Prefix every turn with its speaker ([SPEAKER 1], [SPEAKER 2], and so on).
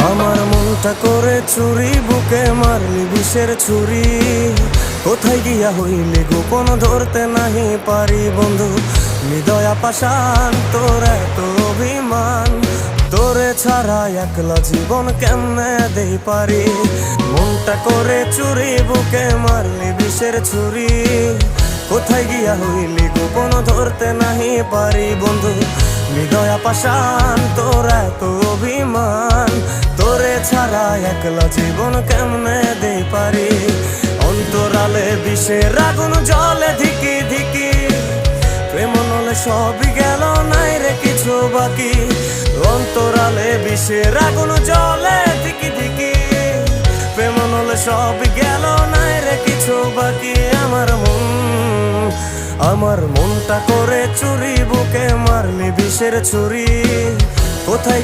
[SPEAKER 1] আমার মনটা করে চুরি, বুকে মারলি বিষের ছুরি। কোথায় গিয়া হইলি গোপন, ধরতে নাহি পারি বন্ধু। হৃদয়া পাষাণ, তোর এত অভিমান, তোরে ছাড়া একলা জীবন কেমনে দেই পারি। মনটা করে চুরি, বুকে মারলি বিষের ছুরি। কোথায় গিয়া হইলি গোপন, ধরতে নাহি পারি বন্ধু। হৃদয়া পাষাণ, তোর এত অভিমান, তোরে ছাড়া একলা জীবন কেমনে দেই পারি। অন্তরালে বিষের আগুন জ্বলে ধিকি ধিকি, প্রেম নলে সবই গেল, নাই রে কিছু বাকি। অন্তরালে বিষের আগুন জ্বলে ধিকি ধিকি, প্রেম নলে সবই গেল, নাই রে কিছু বাকি। আমার মনটা করে চুরি, বুকে মারলি বিষের ছুরি। কোথায়